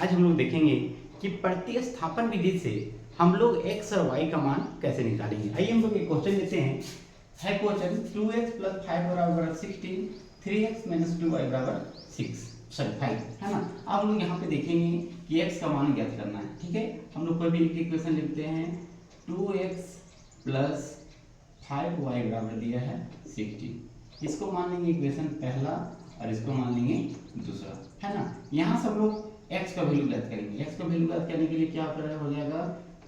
आज हम लोग देखेंगे कि प्रतिस्थापन विधि से हम लोग x और y का मान कैसे निकालेंगे। आइए हम लोग एक क्वेश्चन लेते हैं। है क्वेश्चन 2x + 5 बराबर 16, 3x - 2y बराबर 5 है ना। अब हम लोग यहाँ पे देखेंगे कि x का मान ज्ञात करना है। ठीक है, हम लोग कोई भी एक इक्वेशन लिखते हैं। 2x + 5y बराबर दिया है 16। इसको मान लेंगे इक्वेशन पहला और इसको मान लेंगे दूसरा, है ना। यहाँ से हम लोग x का वैल्यू ज्ञात करेंगे। x का वैल्यू ज्ञात करने के लिए क्या हो जाएगा,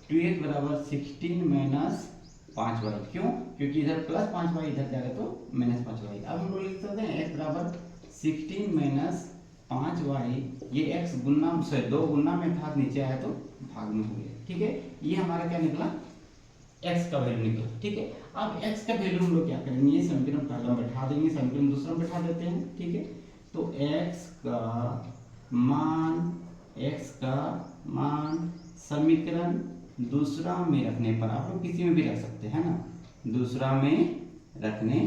2x बराबर 16 - 5y। क्यों? क्योंकि इधर +5y इधर जाएगा तो -5y। अब हम लोग लिख सकते हैं x बराबर 16 - 5y। ये x गुना से 2 गुना में था, नीचे आया तो भाग में हो गया। ठीक है, ये हमारा क्या निकला, x का वैल्यू निकला। ठीक है, अब x का वैल्यू हम लोग क्या करेंगे, समीकरण पहला में बैठा देंगे, समीकरण दूसरा में बैठा देते हैं। ठीक है, तो x का मान समीकरण दूसरा में रखने पर, आप लोग किसी में भी रख सकते हैं ना, दूसरा में रखने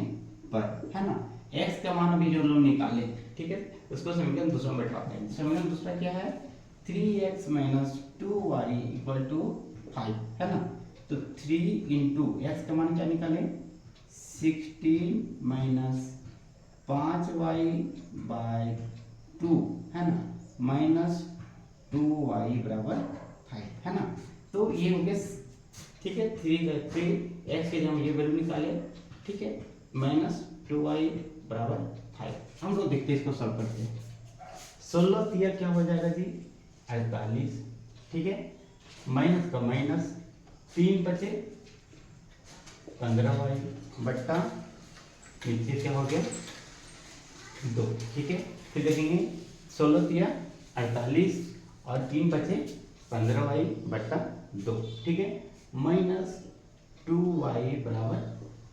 पर, है ना। x का मान अभी जो लोग निकाले, ठीक है, उसको समीकरण दूसरा में बैठाते हैं। समीकरण दूसरा क्या है, 3x - 2y = 5, है ना। तो 3 × x का मान क्या निकालें, 16 - 5y/2, है ना, -2y बराबर 5, है ना। तो ये हो गया। ठीक है, 3x के जब ये वैल्यू निकाले, ठीक है, -2y बराबर 5। हम लोग देखते हैं, इसको सॉल्व करते हैं। 16 तिया क्या हो जाएगा जी, 48। ठीक है, माइनस का माइनस, 3 बचे 15y बट्टा नीचे क्या हो गया 2। ठीक है, फिर देखेंगे 16 तिया 48 और 3 बचे 15y बट्टा 2। ठीक है, -2y बराबर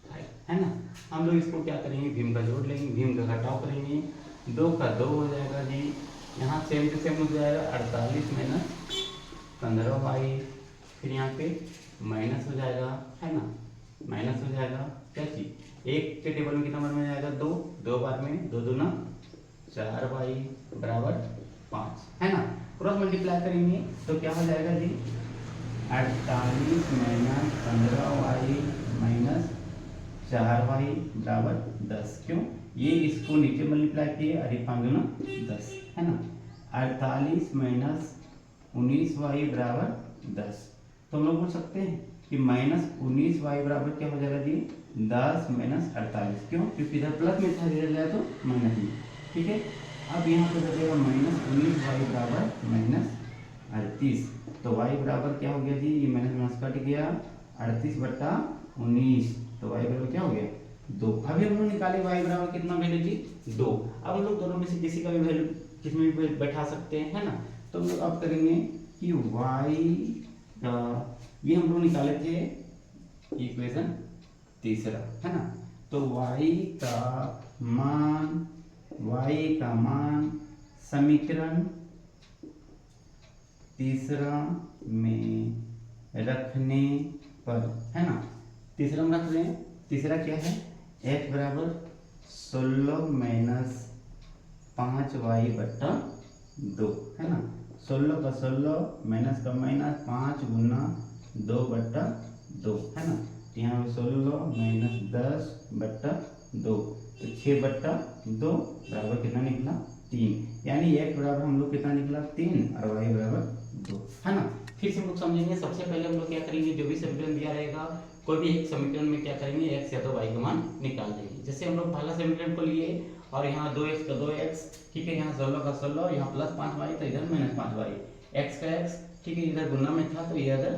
5, है ना। हम लोग इसको क्या करेंगे, भीम का जोड़ लेंगे, भीम का घटाव करेंगे। 2 का 2 हो जाएगा जी, यहाँ सेम टू सेम हो जाएगा 48 - 15y, फिर यहाँ पे माइनस हो जाएगा, है ना, माइनस हो जाएगा क्या चीज, एक के टेबल में कितना बार में जाएगा, 2, 2 बार में 2 दूना 4y बराबर 5, है ना। क्रॉस मल्टीप्लाई करेंगे तो क्या हो जाएगा जी, 48 - 15y - 4y बराबर 10। क्यों, ये इसको नीचे मल्टीप्लाई किए और 5 दूना 10, है ना। 48 - 19y बराबर 10। तो हम लोग बोल सकते हैं कि -19y बराबर क्या हो जाएगा जी, 10 - 48। क्यों, क्योंकि इधर प्लस में था, इधर जाए तो माइनस में। ठीक है, अब यहाँ पे बचेगा -19y बराबर -38। तो y बराबर क्या हो गया जी, ये माइनस कट गया, 38 बट्टा 19, तो y बराबर क्या हो गया 2। अभी हम लोग निकाले y बराबर कितना वैल्यू जी, 2। अब हम लोग दोनों में से किसी का भी वैल्यू किसमें भी बैठा सकते हैं, है ना। तो हम लोग अब करेंगे कि y का, ये हम लोग निकाले थे इक्वेशन तीसरा, है ना। तो y का मान समीकरण तीसरा में रखने पर, है ना, तीसरा में रख रहे हैं। तीसरा क्या है, x बराबर 16 - 5y बट्टा 2, है ना। 16 का 16 माइनस का माइनस, 5 गुना 2 बट्टा 2, है ना। यहाँ पे 16 - 10 बट्टा 2, तो 6 बट्टा 2 बराबर कितना निकला 3। यानी x बराबर हम लोग कितना निकला 3 और y बराबर 2, है ना। फिर से हम लोग समझेंगे। सबसे पहले हम लोग क्या करेंगे, जो भी समीकरण दिया रहेगा, कोई भी एक समीकरण में क्या करेंगे, x या तो y का मान निकाल देंगे। जैसे हम लोग पहला समीकरण को लिए और यहाँ 2x का 2x, ठीक है, यहाँ 16 का 16, यहाँ +5y, तो इधर -5y, x का x, ठीक है, इधर गुना में था तो इधर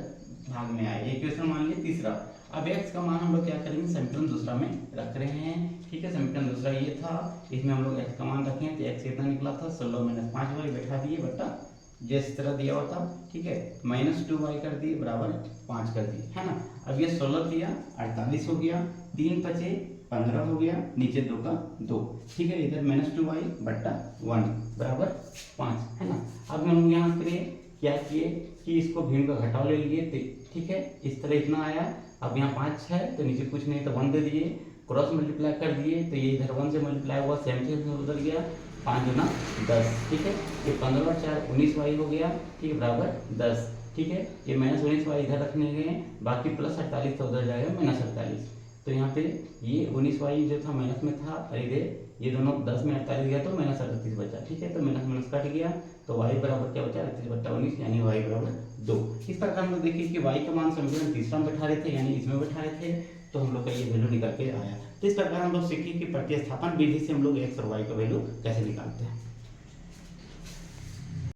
भाग में आया। ये क्वेश्चन मान लिया तीसरा। अब x का मान हम लोग क्या करेंगे, समीकरण दूसरा में रख रहे हैं। ठीक है, समीकरण दूसरा ये था, इसमें हम लोग x का मान रखें तो x कितना निकला था, 16 - 5y बैठा दिए बट्टा जिस तरह दिया हुआ था, ठीक है, -2y कर दिए बराबर 5 कर दिए, है ना। अब ये 16 दिया 48 हो गया, 3 बचे 15 हो गया, नीचे 2 का 2, ठीक है, इधर -2y बट्टा 1 बराबर 5, है ना। अब हम यहाँ पे क्या किए कि इसको भीम का घटाव ले लिए, ठीक है, इस तरह इतना आया। अब यहाँ 5 है तो नीचे कुछ नहीं तो 1 दे दिए, क्रॉस मल्टीप्लाई कर दिए तो ये इधर 1 से मल्टीप्लाई हुआ, सेम से बदल गया। 5 दूना 10, ठीक है। ये 15 और 4 19y हो गया, ठीक है, बराबर 10, ठीक है। ये -19y इधर रखने गए, बाकी +48 तो उधर जाएगा -48। तो यहाँ पे ये 19y जो था माइनस में था, और इधर ये दोनों 10 में 48 गया तो -38 बचा, ठीक है। तो माइनस माइनस कट गया, तो y बराबर क्या बचा, 38/19, यानी y बराबर 2। इस प्रकार हम लोग देखिए कि y का मान समीकरण तीसरा में बैठा रहे थे, यानी इसमें बैठा रहे थे, तो हम लोग का ये वैल्यू निकल के आया। तो इस प्रकार हम लोग सीखे कि प्रतिस्थापन विधि से हम लोग x और y का वैल्यू कैसे निकालते हैं।